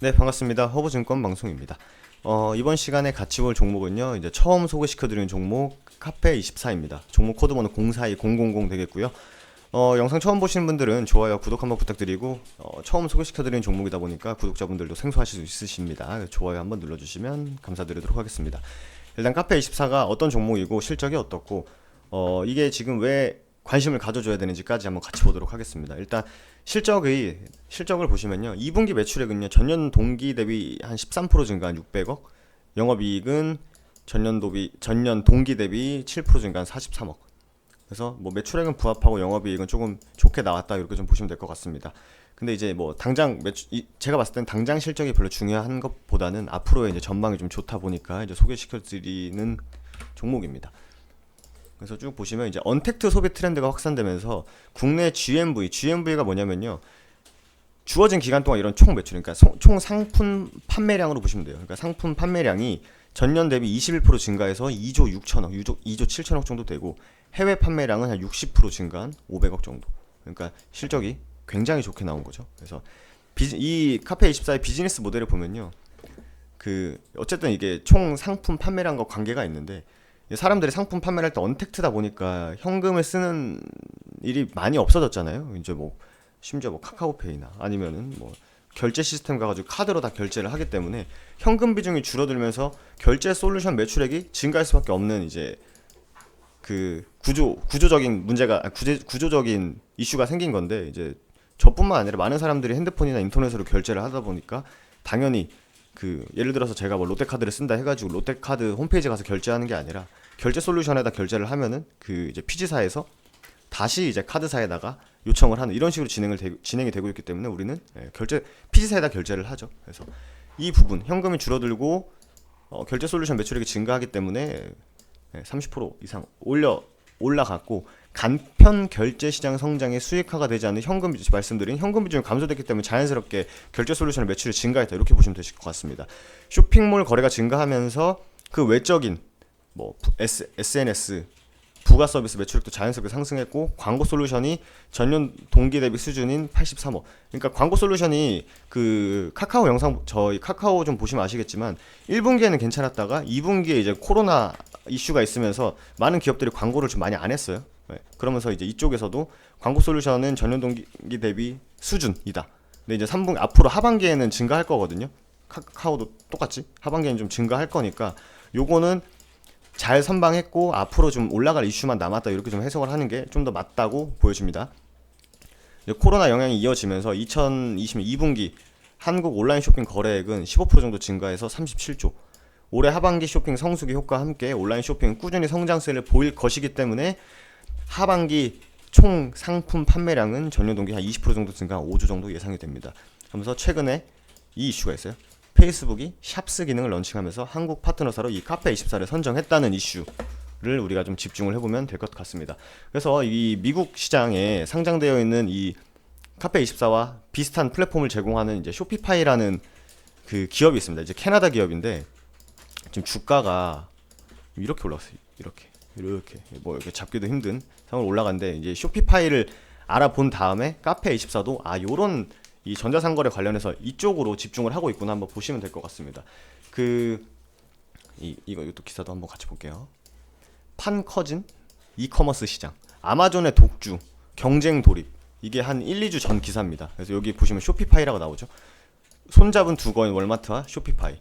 네, 반갑습니다. 허브증권 방송입니다. 이번 시간에 같이 볼 종목은요, 이제 처음 소개시켜드리는 종목 카페24입니다. 종목 코드번호 042000 되겠고요. 영상 처음 보시는 분들은 좋아요, 구독 한번 부탁드리고, 처음 소개시켜드리는 종목이다 보니까 구독자분들도 생소하실 수 있으십니다. 좋아요 한번 눌러주시면 감사드리도록 하겠습니다. 일단 카페24가 어떤 종목이고 실적이 어떻고, 이게 지금 왜 관심을 가져줘야 되는지까지 한번 같이 보도록 하겠습니다. 일단 실적을 보시면요, 2분기 매출액은요 전년 동기 대비 한 13% 증가한 600억, 영업이익은 전년 동기 대비 7% 증가한 43억. 그래서 뭐 매출액은 부합하고 영업이익은 조금 좋게 나왔다, 이렇게 좀 보시면 될 것 같습니다. 근데 이제 뭐 당장 제가 봤을 땐 당장 실적이 별로 중요한 것보다는 앞으로의 이제 전망이 좀 좋다 보니까 이제 소개시켜드리는 종목입니다. 그래서 쭉 보시면 이제 언택트 소비 트렌드가 확산되면서 국내 GMV가 뭐냐면요, 주어진 기간 동안 이런 총 매출, 그러니까 총 상품 판매량으로 보시면 돼요. 그러니까 상품 판매량이 전년 대비 21% 증가해서 2조 6천억, 2조 7천억 정도 되고, 해외 판매량은 한 60% 증가한 500억 정도. 그러니까 실적이 굉장히 좋게 나온 거죠. 그래서 이 카페24의 비즈니스 모델을 보면요, 어쨌든 이게 총 상품 판매량과 관계가 있는데, 사람들이 상품 판매를 할 때 언택트다 보니까 현금을 쓰는 일이 많이 없어졌잖아요. 이제 뭐 심지어 뭐 카카오페이나 아니면은 뭐 결제 시스템 가가지고 카드로 다 결제를 하기 때문에 현금 비중이 줄어들면서 결제 솔루션 매출액이 증가할 수밖에 없는 이제 구조적인 문제가, 구조적인 이슈가 생긴 건데, 이제 저뿐만 아니라 많은 사람들이 핸드폰이나 인터넷으로 결제를 하다 보니까 당연히 예를 들어서 제가 뭐 롯데카드를 쓴다 해가지고 롯데카드 홈페이지 가서 결제하는 게 아니라 결제 솔루션에다 결제를 하면은 이제 피지사에서 다시 이제 카드사에다가 요청을 하는, 이런 식으로 진행이 되고 있기 때문에 우리는 피지사에다 결제를 하죠. 그래서 이 부분 현금이 줄어들고 결제 솔루션 매출액이 증가하기 때문에 30% 이상 올라갔고, 간편 결제 시장 성장에 수익화가 되지 않는 말씀드린 현금 비중이 감소됐기 때문에 자연스럽게 결제 솔루션의 매출이 증가했다, 이렇게 보시면 되실 것 같습니다. 쇼핑몰 거래가 증가하면서 그 외적인 뭐 SNS 부가 서비스 매출액도 자연스럽게 상승했고, 광고 솔루션이 전년 동기 대비 수준인 83억. 그러니까 광고 솔루션이 카카오 저희 카카오 좀 보시면 아시겠지만 1분기에는 괜찮았다가 2분기에 이제 코로나 이슈가 있으면서 많은 기업들이 광고를 좀 많이 안 했어요. 그러면서 이제 이쪽에서도 광고 솔루션은 전년 동기 대비 수준이다. 근데 이제 앞으로 하반기에는 증가할 거거든요. 카카오도 똑같이 하반기에는 좀 증가할 거니까 요거는 잘 선방했고 앞으로 좀 올라갈 이슈만 남았다, 이렇게 좀 해석을 하는 게 좀 더 맞다고 보여집니다. 코로나 영향이 이어지면서 2020년 2분기 한국 온라인 쇼핑 거래액은 15% 정도 증가해서 37조. 올해 하반기 쇼핑 성수기 효과와 함께 온라인 쇼핑은 꾸준히 성장세를 보일 것이기 때문에 하반기 총 상품 판매량은 전년 동기 한 20% 정도 증가한 5조 정도 예상이 됩니다. 하면서 최근에 이 이슈가 있어요. 페이스북이 샵스 기능을 런칭하면서 한국 파트너사로 이 카페24를 선정했다는 이슈를 우리가 좀 집중을 해보면 될 것 같습니다. 그래서 이 미국 시장에 상장되어 있는 이 카페24와 비슷한 플랫폼을 제공하는 이제 쇼피파이라는 기업이 있습니다. 이제 캐나다 기업인데 지금 주가가 이렇게 올라갔어요. 이렇게 뭐 이렇게 잡기도 힘든 상황으로 올라간데, 이제 쇼피파이를 알아본 다음에 카페24도 요런 이 전자상거래 관련해서 이쪽으로 집중을 하고 있구나, 한번 보시면 될 것 같습니다. 이것도 기사도 한번 같이 볼게요. 판 커진 이커머스 시장, 아마존의 독주, 경쟁 돌입. 이게 한 1, 2주 전 기사입니다. 그래서 여기 보시면 쇼피파이라고 나오죠. 손잡은 두 거인 월마트와 쇼피파이,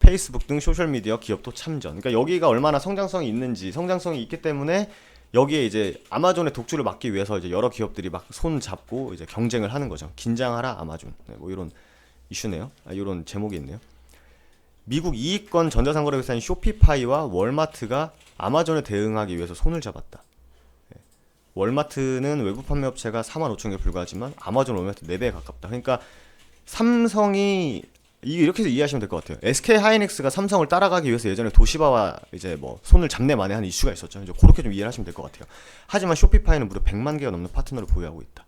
페이스북 등 소셜미디어 기업도 참전. 그러니까 여기가 얼마나 성장성이 있기 때문에 여기에 이제 아마존의 독주를 막기 위해서 이제 여러 기업들이 막 손 잡고 이제 경쟁을 하는 거죠. 긴장하라 아마존. 뭐 이런 이슈네요. 이런 제목이 있네요. 미국 이익권 전자상거래 회사인 쇼피파이와 월마트가 아마존에 대응하기 위해서 손을 잡았다. 월마트는 외부 판매 업체가 45,000개 불과하지만 아마존 월마트 4배에 가깝다. 그러니까 삼성이 이렇게 이해하시면 될 것 같아요. SK 하이닉스가 삼성을 따라가기 위해서 예전에 도시바와 이제 뭐 손을 잡내 만에 하는 이슈가 있었죠. 이제 그렇게 좀 이해를 하시면 될 것 같아요. 하지만 쇼피파이는 무려 100만 개가 넘는 파트너를 보유하고 있다.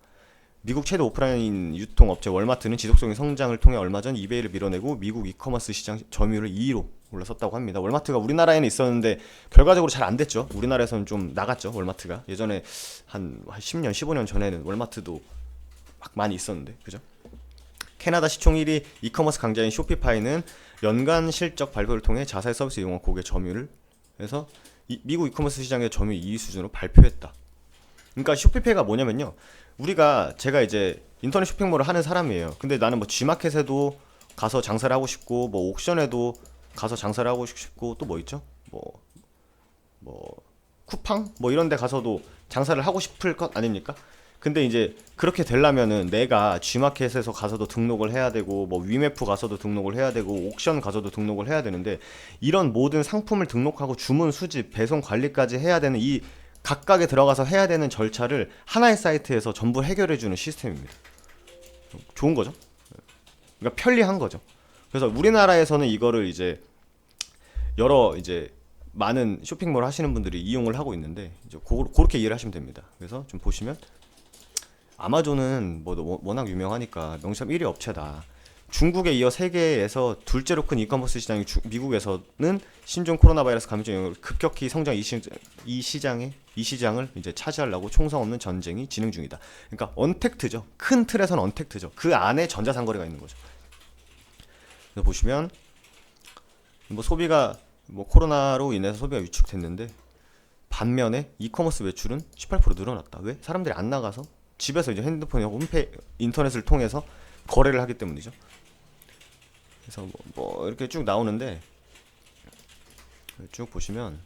미국 최대 오프라인 유통업체 월마트는 지속적인 성장을 통해 얼마 전 이베이를 밀어내고 미국 이커머스 시장 점유율을 2위로 올라섰다고 합니다. 월마트가 우리나라에는 있었는데 결과적으로 잘 안 됐죠. 우리나라에서는 좀 나갔죠. 월마트가 예전에 한 10년, 15년 전에는 월마트도 막 많이 있었는데, 그죠? 캐나다 시총 1위 이커머스 강자인 쇼피파이는 연간 실적 발표를 통해 자사의 서비스 이용한 고객 점유율을 해서 미국 이커머스 시장의 점유율 2위 수준으로 발표했다. 그러니까 쇼피파이가 뭐냐면요. 제가 이제 인터넷 쇼핑몰을 하는 사람이에요. 근데 나는 뭐 G마켓에도 가서 장사를 하고 싶고, 뭐 옥션에도 가서 장사를 하고 싶고, 또 뭐 있죠? 뭐 쿠팡 뭐 이런 데 가서도 장사를 하고 싶을 것 아닙니까? 근데 이제 그렇게 되려면은 내가 G마켓에서 가서도 등록을 해야 되고, 뭐 위메프 가서도 등록을 해야 되고, 옥션 가서도 등록을 해야 되는데, 이런 모든 상품을 등록하고 주문 수집, 배송 관리까지 해야 되는 이 각각에 들어가서 해야 되는 절차를 하나의 사이트에서 전부 해결해 주는 시스템입니다. 좋은 거죠. 그러니까 편리한 거죠. 그래서 우리나라에서는 이거를 이제 여러 이제 많은 쇼핑몰 하시는 분들이 이용을 하고 있는데, 이제 그렇게 이해를 하시면 됩니다. 그래서 좀 보시면 아마존은 뭐 워낙 유명하니까 명시점 1위 업체다. 중국에 이어 세계에서 둘째로 큰 이커머스 시장이 미국에서는 신종 코로나 바이러스 감염증 영향으로 급격히 성장. 이 시장을 이제 차지하려고 총성 없는 전쟁이 진행 중이다. 그러니까 언택트죠. 큰 틀에서는 언택트죠. 그 안에 전자상거래가 있는 거죠. 그래서 보시면 뭐 소비가 뭐 코로나로 인해서 소비가 위축됐는데, 반면에 이커머스 매출은 18% 늘어났다. 왜? 사람들이 안 나가서 집에서 이제 핸드폰이나 인터넷을 통해서 거래를 하기 때문이죠. 그래서 뭐 이렇게 쭉 나오는데, 쭉 보시면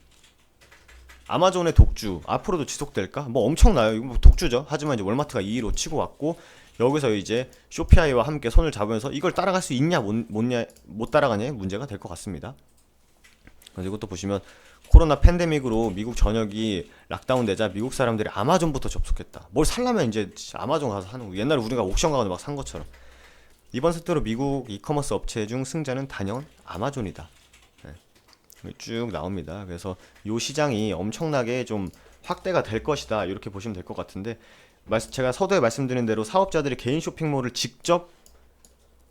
아마존의 독주 앞으로도 지속될까? 뭐 엄청나요. 이거 뭐 독주죠. 하지만 이제 월마트가 2위로 치고 왔고, 여기서 이제 쇼피아이와 함께 손을 잡으면서 이걸 따라갈 수 있냐 못 따라가냐의 문제가 될 것 같습니다. 그리고 또 보시면 코로나 팬데믹으로 미국 전역이 락다운 되자 미국 사람들이 아마존부터 접속했다. 뭘 살려면 이제 아마존 가서 하는 거. 옛날에 우리가 옥션 가서 막 산 것처럼. 이번 세트로 미국 이커머스 업체 중 승자는 단연 아마존이다. 네. 쭉 나옵니다. 그래서 이 시장이 엄청나게 좀 확대가 될 것이다. 이렇게 보시면 될 것 같은데, 제가 서두에 말씀드린 대로 사업자들이 개인 쇼핑몰을 직접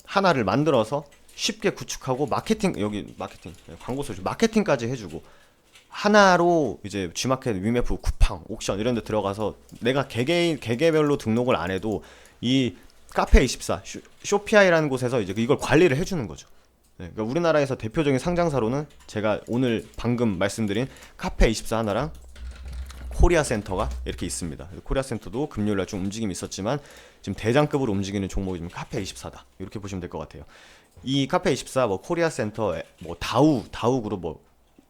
하나를 만들어서 쉽게 구축하고 광고 소식 마케팅까지 해주고, 하나로 이제 G마켓, 위메프, 쿠팡, 옥션 이런 데 들어가서 내가 개개별로 등록을 안 해도 이 카페24, 쇼피아이라는 곳에서 이제 이걸 관리를 해주는 거죠. 네, 그러니까 우리나라에서 대표적인 상장사로는 제가 오늘 방금 말씀드린 카페24 하나랑 코리아 센터가 이렇게 있습니다. 코리아 센터도 금요일날 좀 움직임이 있었지만 지금 대장급으로 움직이는 종목이 지금 카페24다. 이렇게 보시면 될 것 같아요. 이 카페24, 뭐 코리아 센터, 뭐 다우 그룹, 뭐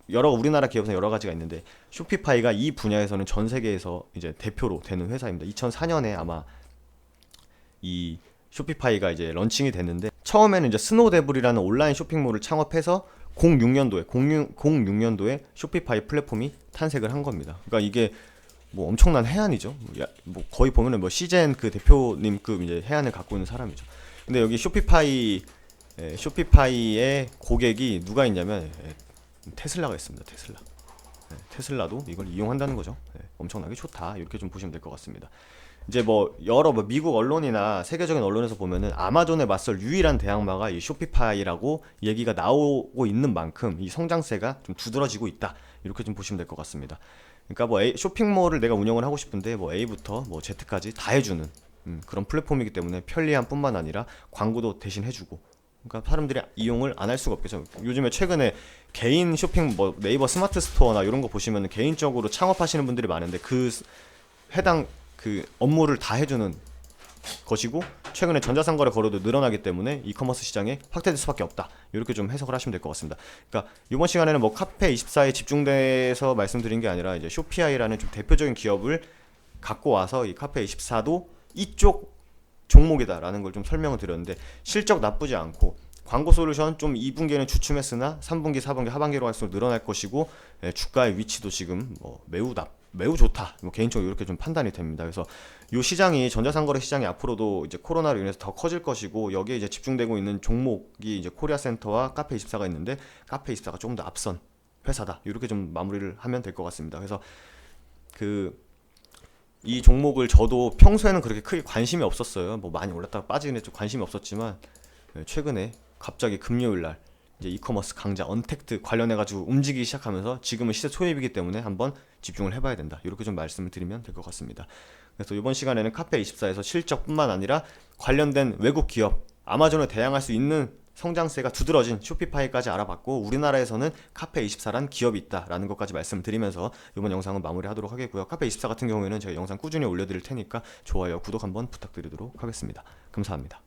우리나라 기업에서 여러 가지가 있는데, 쇼피파이가 이 분야에서는 전 세계에서 이제 대표로 되는 회사입니다. 2004년에 아마 이 쇼피파이가 이제 런칭이 됐는데, 처음에는 이제 스노데블이라는 온라인 쇼핑몰을 창업해서 06년도에 쇼피파이 플랫폼이 탄생을 한 겁니다. 그러니까 이게 뭐 엄청난 해안이죠. 뭐 거의 보면은 뭐 시젠 그 대표님급 이제 해안을 갖고 있는 사람이죠. 근데 여기 쇼피파이의 고객이 누가 있냐면 테슬라가 있습니다. 테슬라도 이걸 이용한다는 거죠. 엄청나게 좋다. 이렇게 좀 보시면 될 것 같습니다. 이제 뭐 여러 미국 언론이나 세계적인 언론에서 보면은 아마존에 맞설 유일한 대항마가 이 쇼피파이라고 얘기가 나오고 있는 만큼 이 성장세가 좀 두드러지고 있다. 이렇게 좀 보시면 될 것 같습니다. 그러니까 뭐 쇼핑몰을 내가 운영을 하고 싶은데 뭐 A부터 뭐 Z까지 다 해주는 그런 플랫폼이기 때문에 편리함뿐만 아니라 광고도 대신 해주고, 그러니까 사람들이 이용을 안 할 수가 없겠죠. 요즘에 최근에 개인 쇼핑 뭐 네이버 스마트 스토어나 이런 거 보시면 개인적으로 창업하시는 분들이 많은데, 그 해당 그 업무를 다 해주는 것이고, 최근에 전자상거래 거래도 늘어나기 때문에 이커머스 시장에 확대될 수밖에 없다. 이렇게 좀 해석을 하시면 될 것 같습니다. 그러니까 이번 시간에는 뭐 카페24에 집중돼서 말씀드린 게 아니라 이제 쇼피아이라는 좀 대표적인 기업을 갖고 와서 이 카페24도 이쪽 종목이다라는 걸 좀 설명을 드렸는데, 실적 나쁘지 않고 광고 솔루션 좀 2분기에는 주춤했으나 3분기, 4분기, 하반기로 갈수록 늘어날 것이고, 주가의 위치도 지금 뭐 매우 좋다. 뭐 개인적으로 이렇게 좀 판단이 됩니다. 그래서 이 시장이, 전자상거래 시장이 앞으로도 이제 코로나로 인해서 더 커질 것이고, 여기에 이제 집중되고 있는 종목이 이제 코리아 센터와 카페24가 있는데, 카페24가 조금 더 앞선 회사다. 이렇게 좀 마무리를 하면 될 것 같습니다. 그래서 이 종목을 저도 평소에는 그렇게 크게 관심이 없었어요. 뭐 많이 올랐다가 빠지긴 했죠. 관심이 없었지만 최근에 갑자기 금요일날 이제 이커머스 강자 언택트 관련해가지고 움직이기 시작하면서 지금은 시세 초입이기 때문에 한번 집중을 해봐야 된다. 이렇게 좀 말씀을 드리면 될 것 같습니다. 그래서 이번 시간에는 카페24에서 실적뿐만 아니라 관련된 외국 기업 아마존에 대항할 수 있는 성장세가 두드러진 쇼피파이까지 알아봤고 우리나라에서는 카페24란 기업이 있다라는 것까지 말씀드리면서 이번 영상은 마무리하도록 하겠고요. 카페24 같은 경우에는 제가 영상 꾸준히 올려드릴 테니까 좋아요, 구독 한번 부탁드리도록 하겠습니다. 감사합니다.